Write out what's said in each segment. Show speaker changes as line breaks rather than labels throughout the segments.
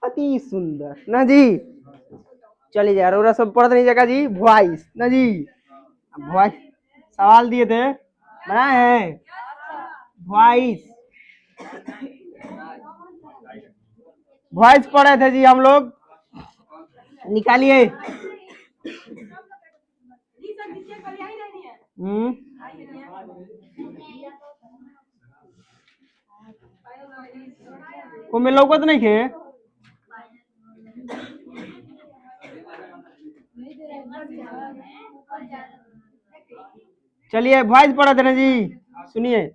अति सुंदर ना जी। चलिए यार और सब पढ़ते नहीं जाएगा जी। वॉइस ना जी। वॉइस सवाल दिए थे बनाए हैं। वॉइस वॉइस पढ़े थे जी हम लोग। निकालिए। को में लौकत नहीं खे। चलिए वॉइस पढ़ा थे ना जी। सुनिए।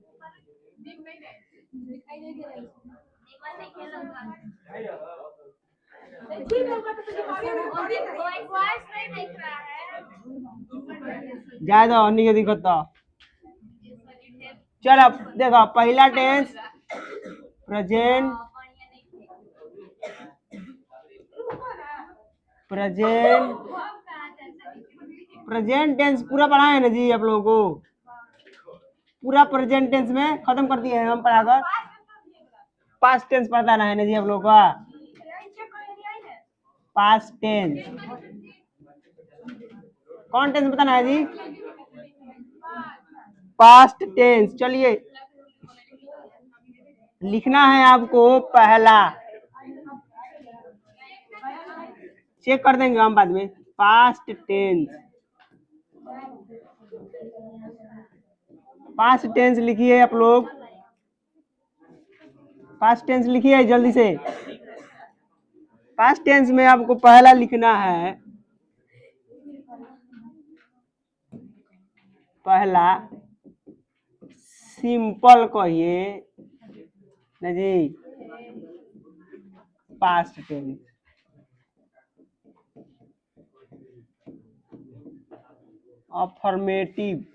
ज्यादा नहीं के दिक्कत था। चलो देखो पहला tense present present present tense पूरा पढ़ा है ना जी आप लोगों को। पूरा प्रेजेंट टेंस में खत्म कर दिए हैं हम पढ़ाकर। पास्ट टेंस पढ़ाना है ना जी आप लोगों का। पास्ट टेंस कौन टेंस बताना है जी। Past tense. चलिए लिखना है आपको पहला। चेक कर देंगे हम बाद में। पास्ट टेंस पास्ट टेंस लिखिए आप लोग। पास्ट टेंस लिखिए जल्दी से। पास्ट टेंस में आपको पहला लिखना है पहला सिंपल कहिए ना जी। पास्ट टेंस अफर्मेटिव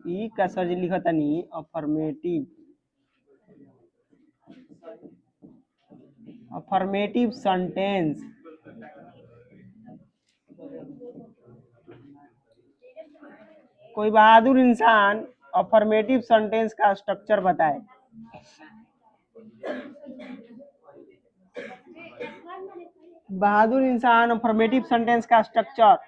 ई का सर जी लिखा था नहीं। Affirmative affirmative sentence. कोई बहादुर इंसान अफर्मेटिव सेंटेंस का स्ट्रक्चर बताए। बहादुर इंसान अफर्मेटिव सेंटेंस का स्ट्रक्चर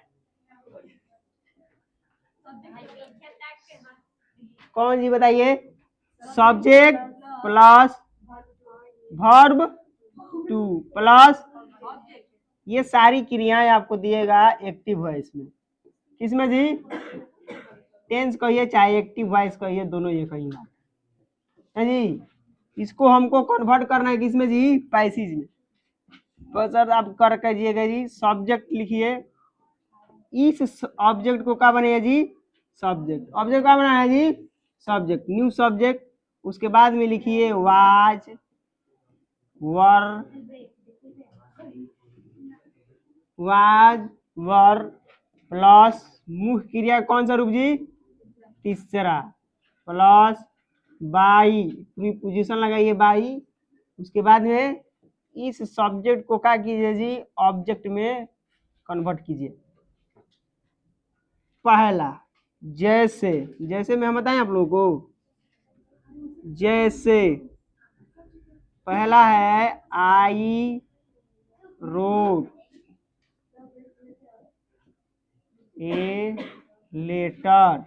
कौन जी बताइए। Subject plus verb two plus ये सारी क्रियाएं आपको दिएगा एक्टिव वॉइस में। किसमें जी। टेंस कहिए चाहे एक्टिव वॉइस कहिए दोनों ये कही बात है जी। इसको हमको कन्वर्ट करना है किसमें जी। पैसिज में। तो सर आप कर कहिएगा जी। सब्जेक्ट लिखिए। इस ऑब्जेक्ट को क्या बनेगा जी। सब्जेक्ट। ऑब्जेक्ट क्या बनाना है जी। Subject new subject. उसके बाद में लिखिए was were was were plus मुख्य क्रिया कौन सा रूप जी। तीसरा प्लस बाई प्रीपोजिशन लगाइए बाई। उसके बाद में इस सब्जेक्ट को क्या कीजिए जी ऑब्जेक्ट में कन्वर्ट कीजिए। पहला जैसे जैसे में हम बताएं आप लोगों को। जैसे पहला है I wrote a letter.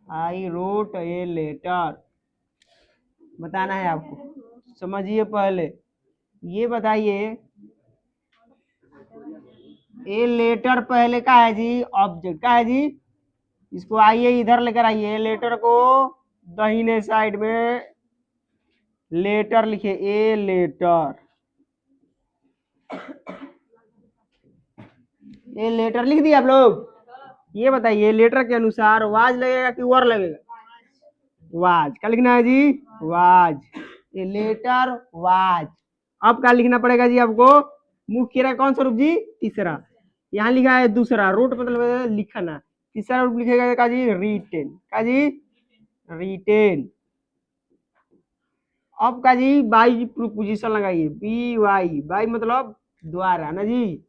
I wrote a letter बताना है आपको। समझिए पहले ये बताइए। ए लेटर पहले का है जी ऑब्जेक्ट का है जी। इसको आइए इधर लेकर आइए। लेटर को दाहिने साइड में लेटर लिखिए ए लेटर। ए लेटर लिख दिए आप लोग। ये बताइए लेटर के अनुसार वाज लगेगा कि वर लगेगा। वाज क्या लिखना है जी। Was a letter was. अब क्या लिखना पड़ेगा जी आपको। मुख्य क्रिया कौन सा रूप जी। तीसरा। यहाँ लिखा है दूसरा। रूट मतलब है लिखना। तीसरा रूप लिखेगा का जी रिटेन का जी रिटेन। अब का जी बाई प्रीपोजिशन लगाइए बी वाई बाई मतलब द्वारा ना जी।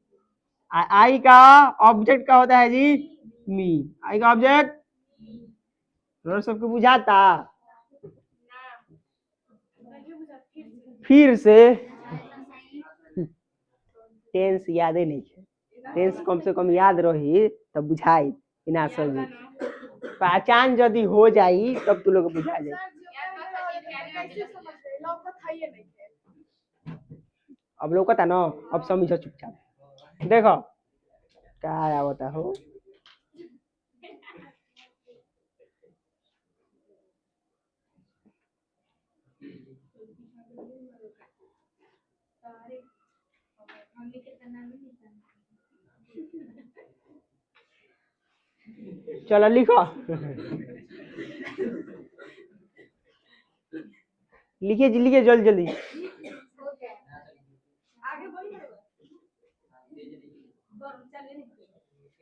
आई का ऑब्जेक्ट का होता है जी मी। आई का ऑब्जेक्ट सबको बुझाता। फिर से टेंस याद ही नहीं है। टेंस कम से कम याद रही तब बुझाई कि ना समझी। पहचान यदि हो जाई तब तू लोग बुझा जाए। अब लोग कहता ना, अब समझो चुपचाप। देखो क्या आया होता हो। चलो लिखो। लिखिए लिखिए जल्दी जल्दी।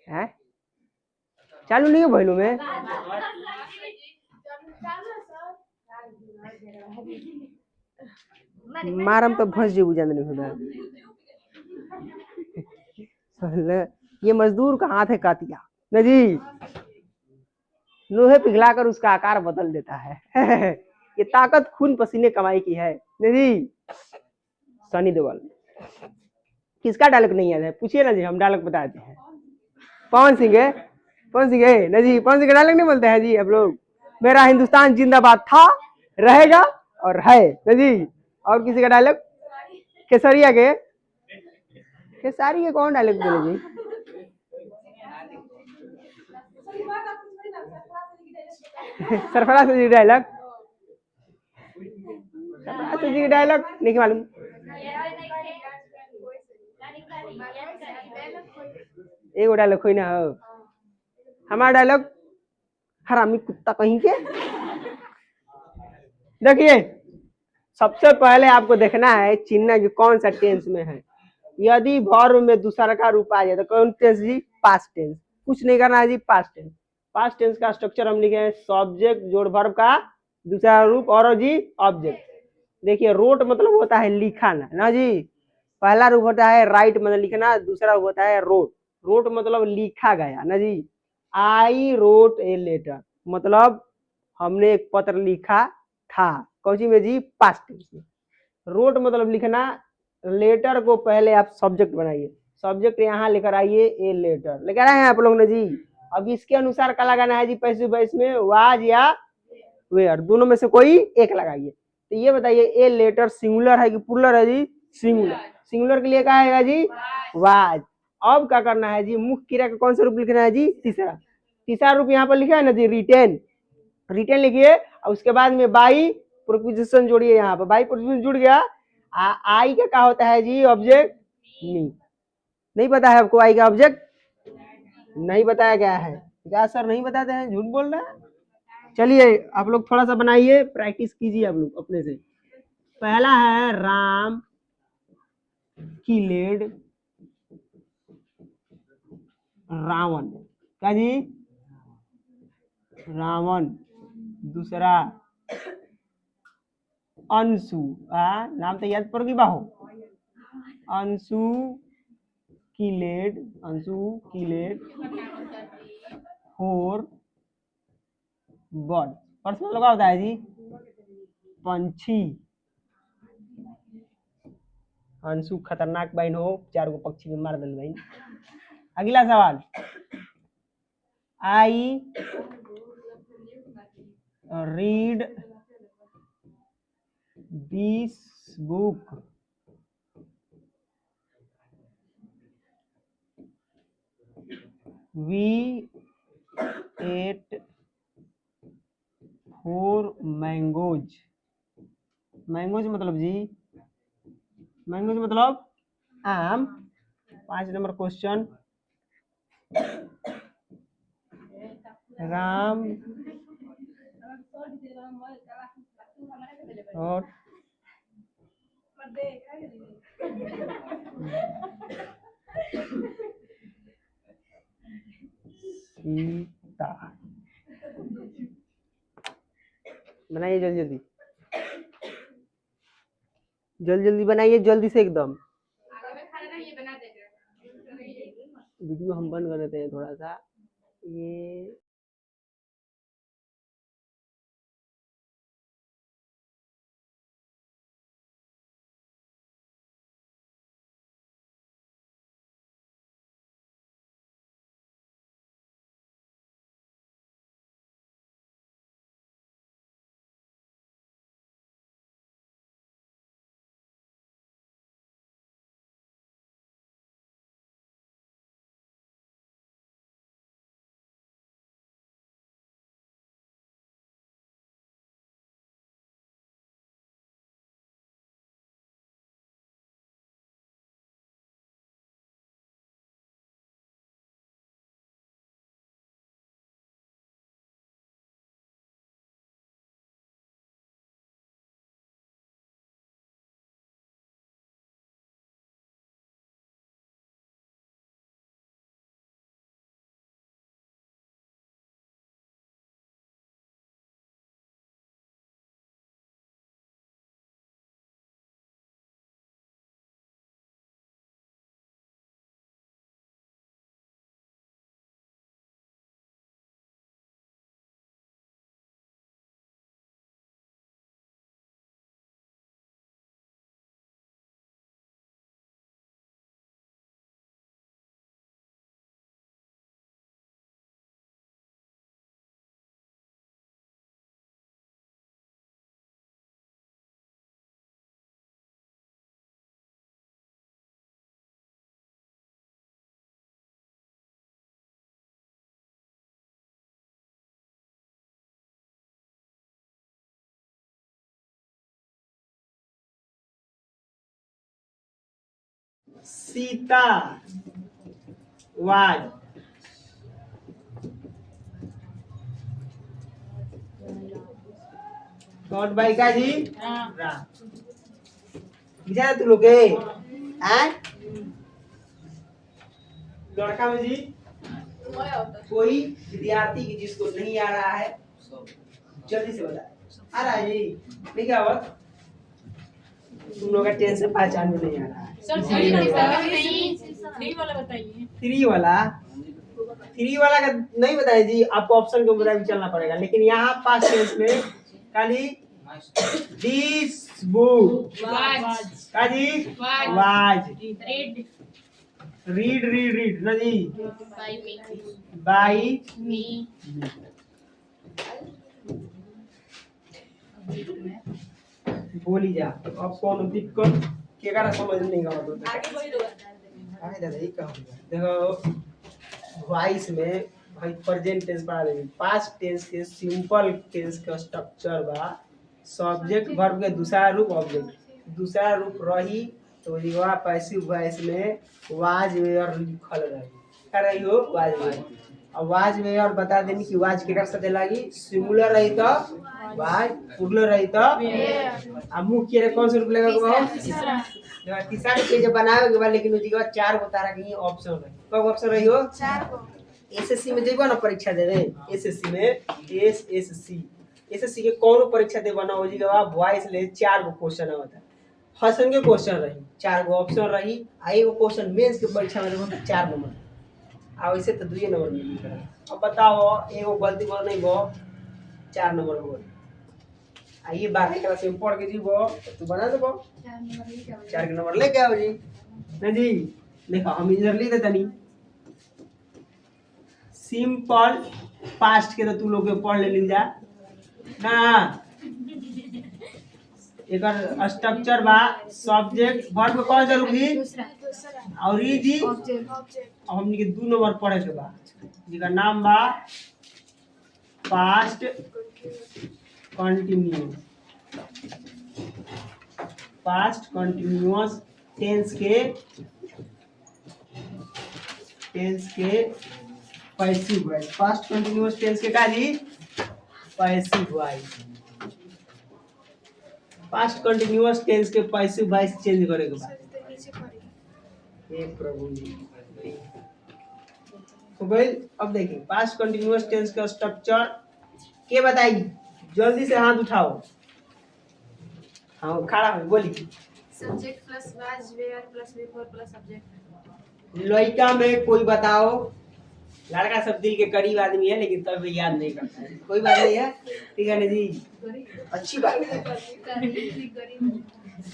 हैं चालू नहीं है भैलू में। मारम तो फंस जेबू जान नहीं होता। ये मजदूर का हाथ है कातिया न जी, लोहे पिघलाकर उसका आकार बदल देता है। ये ताकत खून पसीने कमाई की है न जी। सनी देओल। किसका डायलॉग नहीं याद है पूछिए ना जी, हम डायलॉग बताते हैं। पवन सिंह है, पवन सिंह है ना जी। पवन सिंह का डायलॉग नहीं बोलते हैं जी आप लोग। मेरा हिंदुस्तान जिंदाबाद था, रहेगा और है ना जी। और किसी का डायलॉग केसरिया के, खेसारी के कौन डायलॉग बोले जी। सरफराज जी डायलॉग, सरफराज जी डायलॉग नहीं मालूम। एक डायलॉग कोई ना हो। हमारा डायलॉग हरामी कुत्ता कहीं के। देखिए सबसे पहले आपको देखना है चिन्ह कि कौन सा टेंस में है। यदि वर्ब में दूसरा का रूप आ जाए तो कौन टेंस जी, पास्ट टेंस। कुछ नहीं करना है जी, पास्ट टेंस। पास्ट टेंस का स्ट्रक्चर हम लिखे हैं सब्जेक्ट जोड़ वर्ब का दूसरा रूप और जी ऑब्जेक्ट। देखिए रोट मतलब होता है लिखाना ना जी, पहला रूप होता है राइट मतलब लिखना, दूसरा रूप होता है रोट। रोट मतलब लिखा गया ना जी। आई रोट ए लेटर मतलब हमने एक पत्र लिखा था, कौन में जी, पास्ट टेंस में। रोट मतलब लिखना, लेटर को पहले आप सब्जेक्ट बनाइए, सब्जेक्ट यहाँ लेकर आइए ए लेटर लेकर आए हैं आप लोग ने जी। अब इसके अनुसार क्या लगाना है जी, पैसिव वॉइस में वाज या वेयर दोनों में से कोई एक लगाइए। तो ये बताइए ए लेटर सिंगुलर है कि प्लूरल है जी, सिंगुलर। सिंगुलर के लिए क्या आएगा जी, वाज। अब क्या करना है जी, मुख्य क्रिया का कौन सा रूप लिखना है जी, तीसरा। तीसरा रूप यहाँ पर लिखा है ना जी, रिटेन। रिटेन लिखिए और उसके बाद में बाई प्रोपोजिशन जोड़िए, यहाँ पर बाई प्रोपोजिशन जुड़ गया। आई का क्या होता है जी, ऑब्जेक्ट। नहीं पता है आपको आई का ऑब्जेक्ट, नहीं बताया गया है क्या सर, नहीं बताते हैं, झूठ बोल रहे हैं। चलिए आप लोग थोड़ा सा बनाइए, प्रैक्टिस कीजिए आप लोग अपने से। पहला है राम की लेड रावण, क्या जी, रावण। दूसरा अंशु, नाम तो याद पड़ गई बाहो। अंशु की लेड, अंशु की लेड फोर बर्ड। पर्स में लगा होता है जी, पंछी। अंशु खतरनाक बहन हो, 4 गो पक्षी में मार दल बहन। अगला सवाल, I read this book we ate 4 mangoes. Mangoes मतलब जी, मैंगोज मतलब आम। 5 नंबर क्वेश्चन, राम और सीता। बनाइए जल्दी जल्दी, जल्दी जल्दी बनाइए, जल्दी से एकदम। वीडियो हम बंद कर देते हैं थोड़ा सा ये। सीता वाज कौन बाई का जी राम बुझा तू लोग के लड़का में जी कोई विद्यार्थी की जिसको नहीं आ रहा है जल्दी से बताए। आ रहा है जी नहीं क्या हुआ तुम लोग का टेंशन पहचान में नहीं आ रहा है। थ्री वाला का नहीं बताया जी आपको ऑप्शन के ऊपर भी चलना पड़ेगा लेकिन यहाँ पास टेंस में खाली दिस बुक काजी वाज रीड ना जी बाई बोली जा अब कौन दिक्कत केकरा समझ नहीं आवत आगे दादा ये का देखो वॉइस में भाई प्रेजेंट टेंस पढ़ा देंगे पास्ट टेंस के सिंपल टेंस का स्ट्रक्चर बा सब्जेक्ट वर्ब के दूसरा रूप ऑब्जेक्ट दूसरा रूप रही तो युवा पैसिव वॉइस में वाज वेयर लिखल रही का रही हो वाज वेयर अब वाज वेयर बता देनी कि वाज केकर साथे लागी सिंगुलर रही तो वाज प्लूरल रही तो अब मुख्य के कौन सा रूप लगेगा तीसरा रूप जब बनावे के बाद लेकिन उसी के बाद चार को तारा के ऑप्शन रही कब ऑप्शन रही हो चार को एसएससी में जेबो ना परीक्षा देवे एसएससी में एसएससी के कौन परीक्षा देबो ना ओजी के बाद वॉइस ले चार गो क्वेश्चन आवता फंक्शन के क्वेश्चन रही चार गो ऑप्शन रही आ एगो क्वेश्चन मेंस के परीक्षा में देबो 4 नंबर आ वैसे तो 2 नंबर मिली अब बताओ एगो गलती बोल नहीं गो 4 नंबर बोल आ ये बाकी क्लास में पढ़ के जीबो तो बना देबो 4 नंबर लेके आओ जी ना जी देखो हम इधर लिख देता नहीं सिंपल पास्ट के तो तू लोग पढ़ ले ली जा ना एकर स्ट्रक्चर बा सब्जेक्ट वर्ब कौन जरूरी और ई जी अब हमनी के 2 नंबर पढ़े के बा जेकर नाम बा पास्ट कंटीन्यूअस टेंस के passive voice past continuous tense के का जी passive voice past continuous tense के पैसिव वॉइस चेंज करे के बाद हे प्रभु जी तो भाई अब देखिए पास्ट कंटीन्यूअस टेंस का स्ट्रक्चर के बताई जल्दी से हाथ उठाओ हाँ खड़ा हो बोली
subject plus was were plus before plus subject
लड़का में कोई बताओ लड़का सब दिल के करीब आदमी है लेकिन तब भी याद नहीं करता है कोई बात नहीं है ठीक है ना जी अच्छी बात है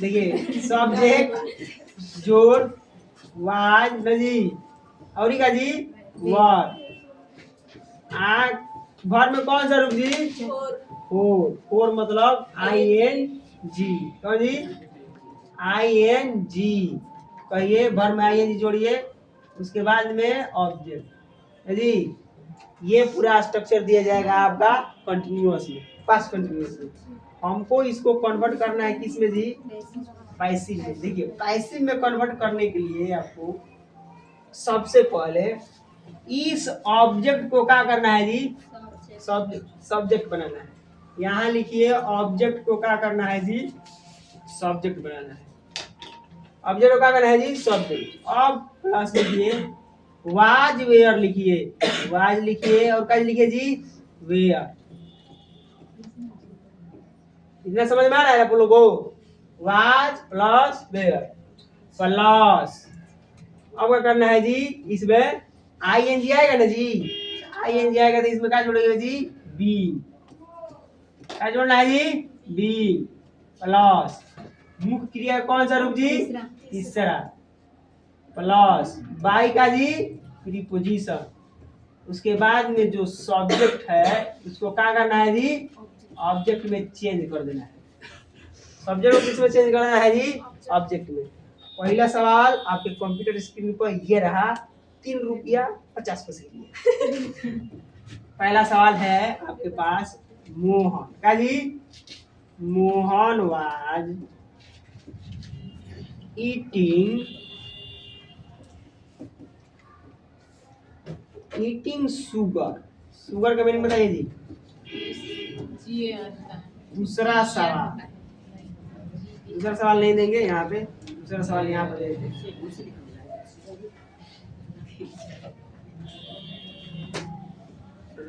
देखिए सब्जेक्ट जोड़ वाज ना जी और का जी वर आ घर में कौन सा रूप जी फोर मतलब ING कौन जी ING कहिए भर में ING जोड़िए उसके बाद में ऑब्जेक्ट जी ये पूरा स्ट्रक्चर दिया जाएगा आपका कंटिन्यूअस में पास्ट कंटिन्यूअस में हमको इसको कन्वर्ट करना है किस में जी पैसिव में देखिए पैसिव में कन्वर्ट करने के लिए आपको सबसे पहले इस ऑब्जेक्ट को क्या करना है जी सब्जेक्ट बनाना है यहाँ लिखिए ऑब्जेक्ट को क्या करना है जी सब्जेक्ट बनाना है ऑब्जेक्ट को क्या करना है जी सब्जेक्ट अब प्लस लिखिए वाज वेयर लिखिए वाज लिखिए और क्या लिखिए जी वेयर इतना समझ में आ रहा है आप लोगों को वाज प्लस वेयर प्लस अब क्या करना है जी इसमें ING आएगा ना जी ING आएगा तो इसमें क्या जोड़ेगा जी बी क्या जोड़ना है जी बी प्लस मुख्य क्रिया कौन सा रूप जी तीसरा प्लस बाई का जी प्रीपोजिशन उसके बाद में जो सब्जेक्ट है उसको क्या करना है जी ऑब्जेक्ट में चेंज कर देना है सब्जेक्ट को किसमें चेंज करना है जी ऑब्जेक्ट में पहला सवाल आपके कंप्यूटर स्क्रीन पर ये रहा 3 रुपया 50 पैसे पहला सवाल है आपके पास मोहन का जी Mohan was eating eating sugar, sugar का मीनिंग बताइए जी। दूसरा सवाल, दूसरा सवाल नहीं देंगे यहाँ पे, दूसरा सवाल यहाँ पर देते हैं।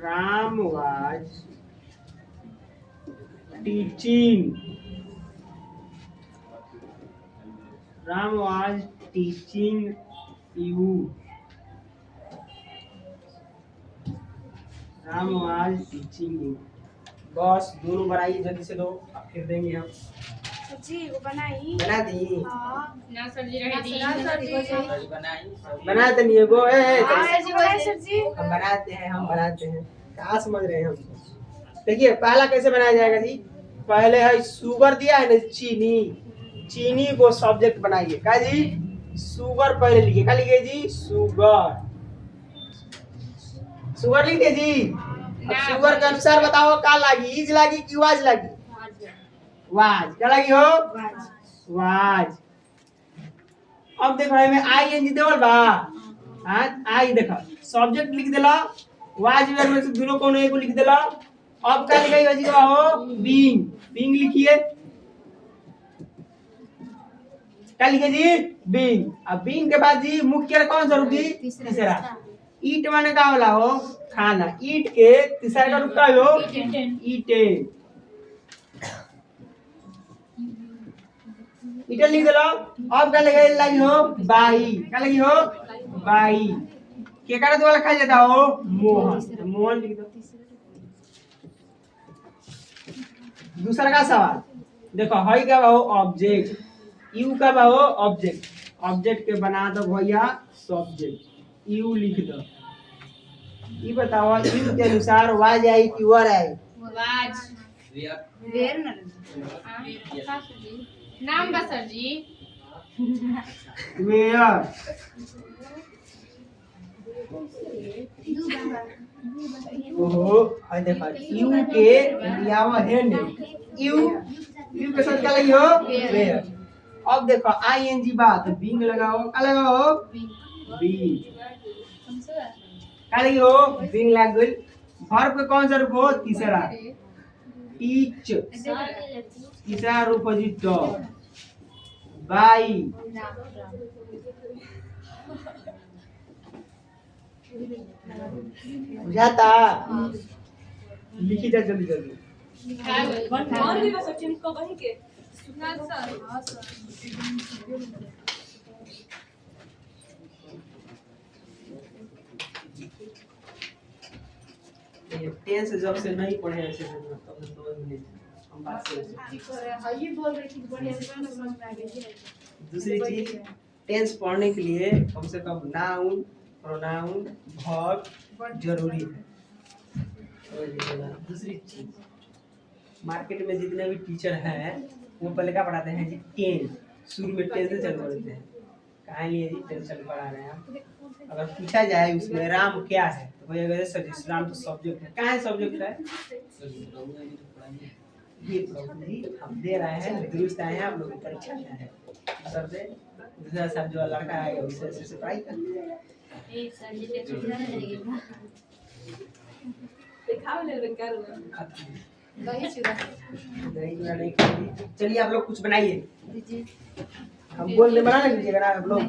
Ram was teaching, Ram was teaching you, Ram was teaching you. बस दोनों बनाइए जल्दी से, दो अब फिर देंगे हम।
जी वो बनाई।
बना दी?
हाँ
ना सर जी रह दी।
बना तो नहीं है वो,
सर जी बनाई सर जी।
हम बनाते हैं, हम बनाते हैं, कहाँ समझ रहे हैं हम। देखिए पहला कैसे बनाया जाएगा जी, पहले है शुगर दिया है ना, चीनी, चीनी को सब्जेक्ट बनाइए। क्या जी, शुगर पहले लिखिए, क्या लिखिए जी, शुगर, शुगर लिखिए जी। अब शुगर के अनुसार बताओ क्या लागी, इज लागी कि वाज लागी, वाज, क्या लगी हो, वाज। अब देखो हमें आई एन जी देवल बा, हां आई देखो सब्जेक्ट लिख देला, वाज वेर में से दोनों कोनो एक लिख देला। अब क्या लिखाई हो जी का हो, बीइंग, बीइंग लिखिए, क्या लिखे जी, बीइंग। अब बीइंग के बाद जी मुख्य कौन सा रूप जी, तीसरा। ईट माने का होला हो, खाना, ईट के तीसरा का रूप का हो, ईटेन, ईटेन लिख देलो। अब क्या लगी हो, बाई, क्या लगी हो, बाई। केकरा द्वारा लिखा जाता हो, मोहन, मोहन लिख दो। दूसरा का सवाल देखो, हई का हो ऑब्जेक्ट, यू का हो ऑब्जेक्ट, ऑब्जेक्ट के बना दो भैया सब्जेक्ट, यू लिख दो। ये बताओ यू के अनुसार वाज आई कि वर आई,
वाज
वेर न
नाम बा सर जी।
वेयर। ओहो हाय देखो यू के लियावा है ने, यू, यू के साथ क्या लगी हो, वेयर। अब देखो आईएनजी बात, बीइंग लगाओ, क्या लगाओ, बी, क्या लगी हो, बीइंग लग गई। वर्ब का कौन सा रूप हो, तीसरा, टीच, तीसरा रूप हो जी टॉप, बाई, बुझाता, लिखी जा जल्दी जल्दी।
और भी बस टीम को वही के
ना सर।
हां सर
टेंस जब से नहीं पढ़े ऐसे तब से समझ में नहीं, हम बात से
ये बोल रही थी बढ़िया से ना समझ में आ गई।
दूसरी चीज, टेंस पढ़ने के लिए कम से कम नाउन, प्रोनाउन, वर्ब जरूरी है। दूसरी चीज, मार्केट में जितने भी टीचर हैं वो पहले क्या पढ़ाते हैं जी, टेंस, शुरू में टेंस से चालू करते हैं। कहाँ लिए जी टेंस चालू पढ़ा रहे हैं हम। अगर पूछा जाए उसमें राम क्या है तो कोई अगर सजेस्ट, राम तो सब्जेक्ट है, कहाँ है सब्जेक्ट है, ये प्रभु जी हम दे रहे हैं, दुरुस्त आए हैं, आप लोग की परीक्षा में है सर से। दूसरा सब जो लड़का है उससे से पढ़ाई करते हैं।
दिखाओ ले कर दही चूड़ा
नहीं चूड़ा नहीं खाएंगे। चलिए आप लोग कुछ बनाइए, हम बोल बना लीजिएगा ना आप लोग।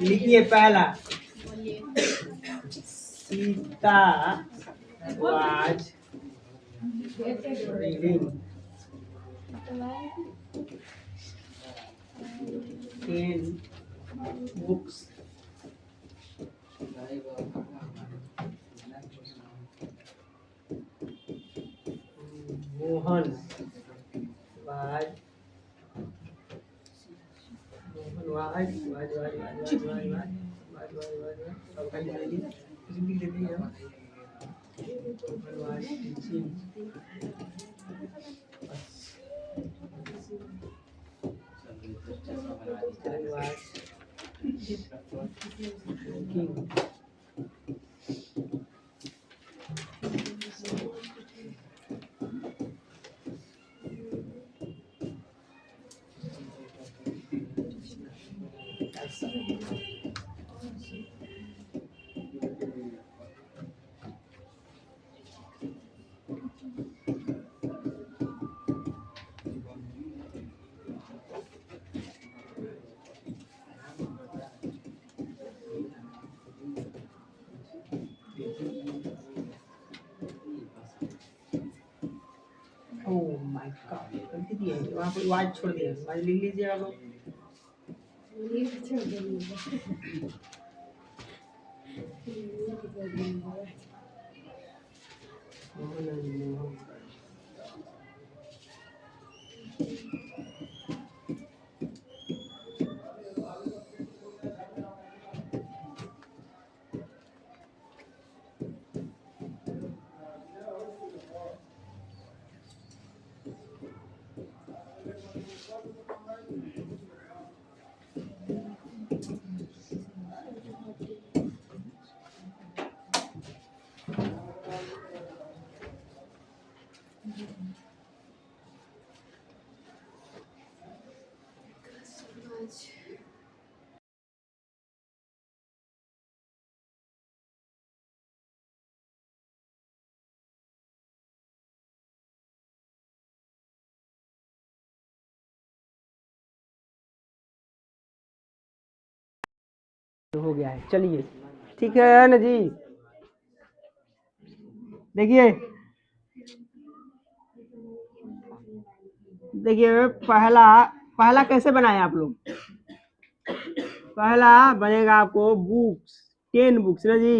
लिखिए पहला, Sita was reading in books, Mohan was, Mohan was was was was was was was was सब खाली खाली कुछ भी लेते हैं हम। Mohan was teaching, Mohan was cooking, my God, गलती दी है वहाँ पर, वाज छोड़ दिया, वाज लिख लीजिए आप लोग। हो गया है, चलिए ठीक है ना जी। देखिए देखिए पहला पहला कैसे बनाए आप लोग। पहला बनेगा आपको बुक्स, 10 बुक्स ना जी।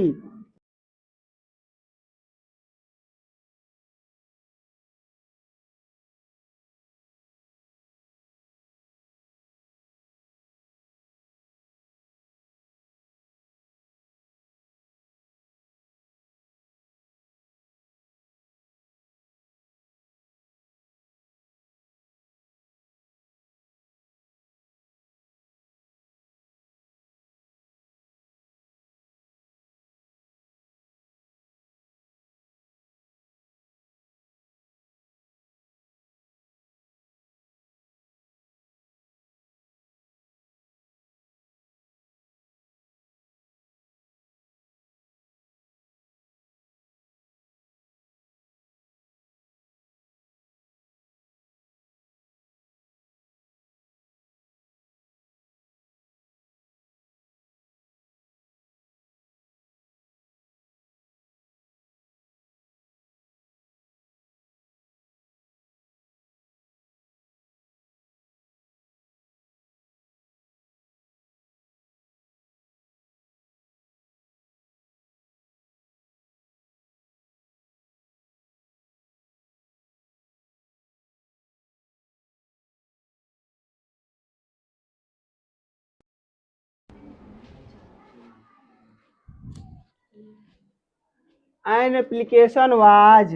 एन एप्लीकेशन वाज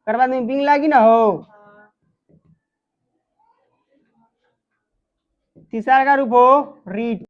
कर बाद में बिंग लागी ना हो। तीसरा का रूप हो रीड।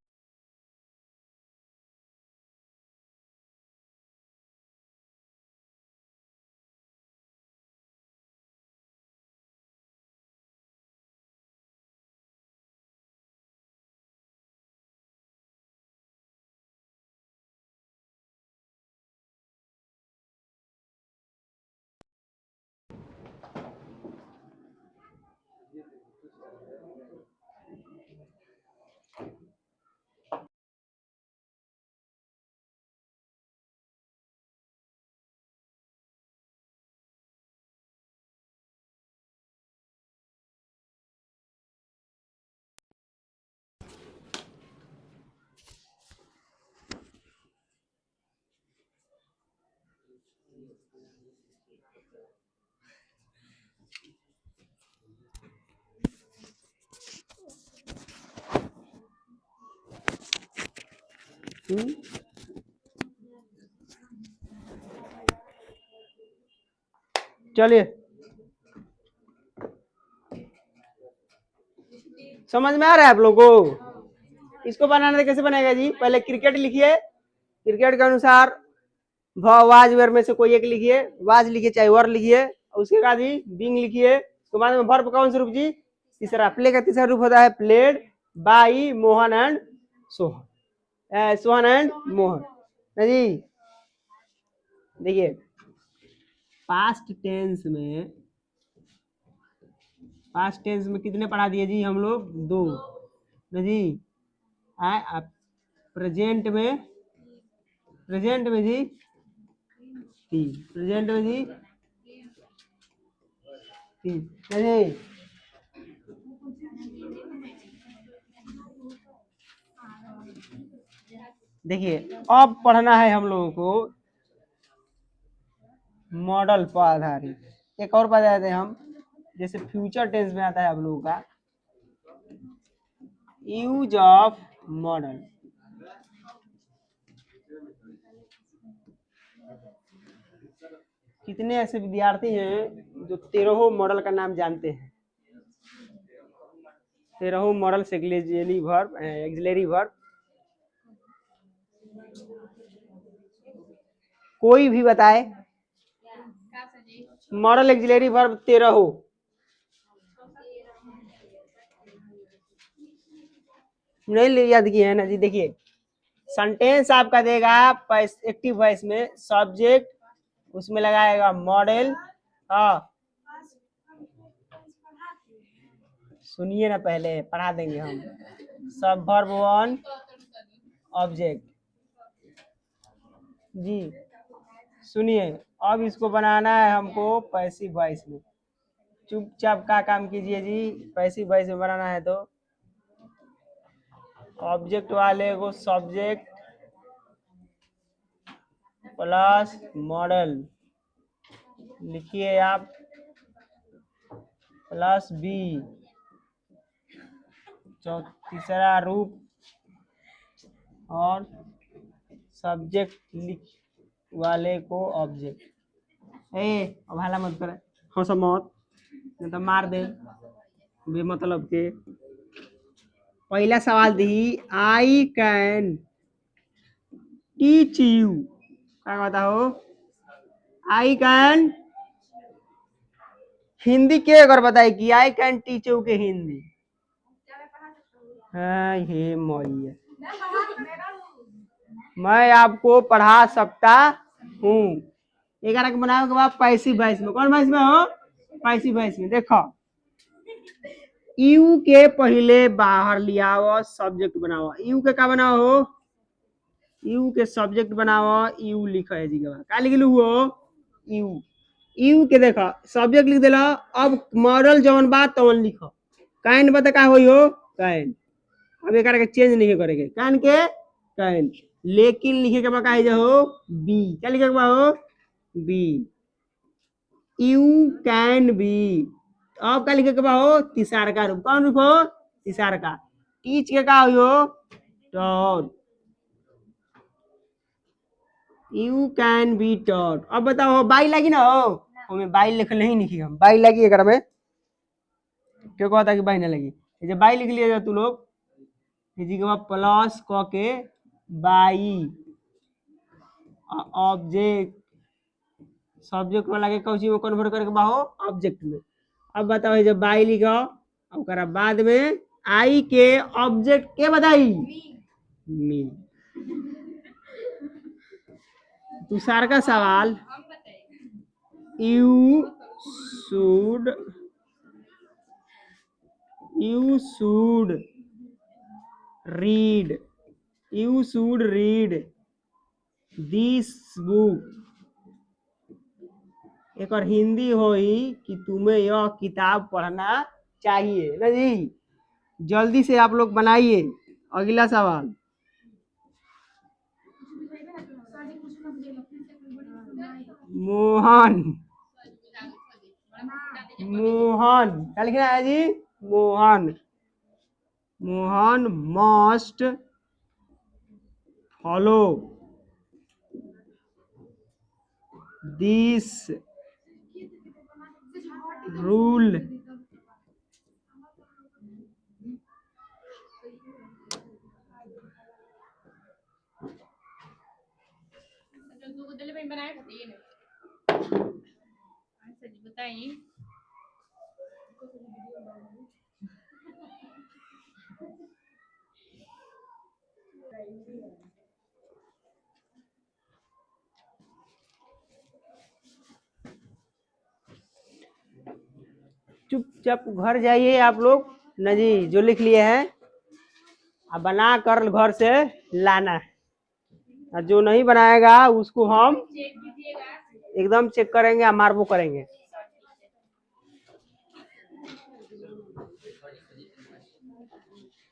चलिए समझ में आ रहा है आप लोगों को। इसको बनाने कैसे बनेगा जी, पहले क्रिकेट लिखिए, क्रिकेट के अनुसार वाज वेर में से कोई एक लिखिए, वाज लिखिए चाहे वर लिखिए, उसके बाद ही बिंग लिखिए। उसके बाद में वर्ब कौन सा रूप जी, तीसरा प्ले का तीसरा रूप होता है played by Mohan and Sohan, Sohan and Mohan ना जी। देखिए पास्ट टेंस में कितने पढ़ा दिए जी हम लोग, 2 ना जी। प्रेजेंट में जी 3, प्रेजेंट में जी 3 नहीं। देखिए अब पढ़ना है हम लोगों को मॉडल पर आधारित। एक और बता देते हैं हम, जैसे फ्यूचर टेंस में आता है आप लोगों का यूज ऑफ मॉडल। कितने ऐसे विद्यार्थी हैं जो 13 मॉडल का नाम जानते हैं? 13 मॉडल से एक्सिलरी वर्ब कोई भी बताए।
का सर जी?
मॉडल एक्सिलरी वर्ब 13 नहीं याद किए हैं ना जी। देखिए सेंटेंस आपका देगा एक्टिव वॉइस में सब्जेक्ट, उसमें लगाएगा मॉडल। हाँ सुनिए ना, पहले पढ़ा देंगे हम। सब वर्ब 1 ऑब्जेक्ट जी। सुनिए अब इसको बनाना है हमको पैसिव वॉइस में। चुपचाप का काम कीजिए जी। पैसिव वॉइस में बनाना है तो ऑब्जेक्ट वाले को सब्जेक्ट प्लस मॉडल लिखिए आप, प्लस बी तीसरा रूप और सब्जेक्ट लिख वाले को ऑब्जेक्ट। अब हाला मत करे, हंस मत नहीं तो मार दे बेमतलब के। पहला सवाल दी आई कैन टीच यू, क्या बताओ? आई कैन हिंदी के अगर बताए कि आई कैन टीच यू के हिंदी। हाँ हे मैया, मैं आपको पढ़ा सकता हूँ। 11 के बनाओ के बाद पैसिव वॉइस में, कौन वॉइस में हो? पैसिव वॉइस में। देखो यू के पहले बाहर लिया हुआ सब्जेक्ट बनाओ। यू के का बनाओ हो? यू के सब्जेक्ट बनाओ, यू लिखो है जी के बाद। का लिख लू हो? यू। यू के देखो सब्जेक्ट लिख देला। अब मॉडल जवन बात तवन लिखो। कैन बता का होई हो? कैन। अब एक के चेंज नहीं करेंगे, कैन के कैन। लेकिन लिखे के बाद का हो? बी। क्या लिखे के बाद हो? बी। You can be. अब क्या लिखे के बाद हो? तीसरा का रूप। कौन रूप हो? तीसरा का। टीच के का हो? Taught. You can be taught. अब बताओ हो बाई लगी ना हो? हमें बाई लिख नहीं लिखी हम, बाई लगी एक में क्यों कहता कि बाई ना लगी। जब बाई लिख लिया तू लोग जी के बाद प्लस क के बाई ऑब्जेक्ट सब्जेक्ट में लगे कौची में कन्वर्ट करके बाहो ऑब्जेक्ट में। अब बताओ जब बाई लिखो और बाद में आई के ऑब्जेक्ट के बताई मी। दूसरा का सवाल you should read this book. एक और हिंदी होई कि तुम्हें यह किताब पढ़ना चाहिए ना जी। जल्दी से आप लोग बनाइए। अगला सवाल मोहन क्या लिखना है जी? Mohan must follow this rule.
बनाए सर जी बताइए।
चुपचाप घर जाइए आप लोग ना जी। जो लिख लिए हैं अब बना कर घर से लाना है, और जो नहीं बनाएगा उसको हम
चेक कीजिएगा।
एकदम चेक करेंगे या मार्बो करेंगे?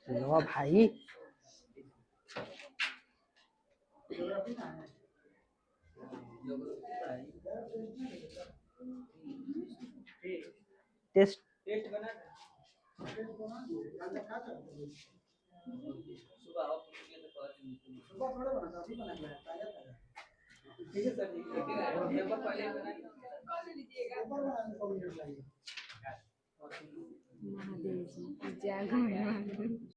लो भाई, टेस्ट
महादेव जी, जय हनुमान।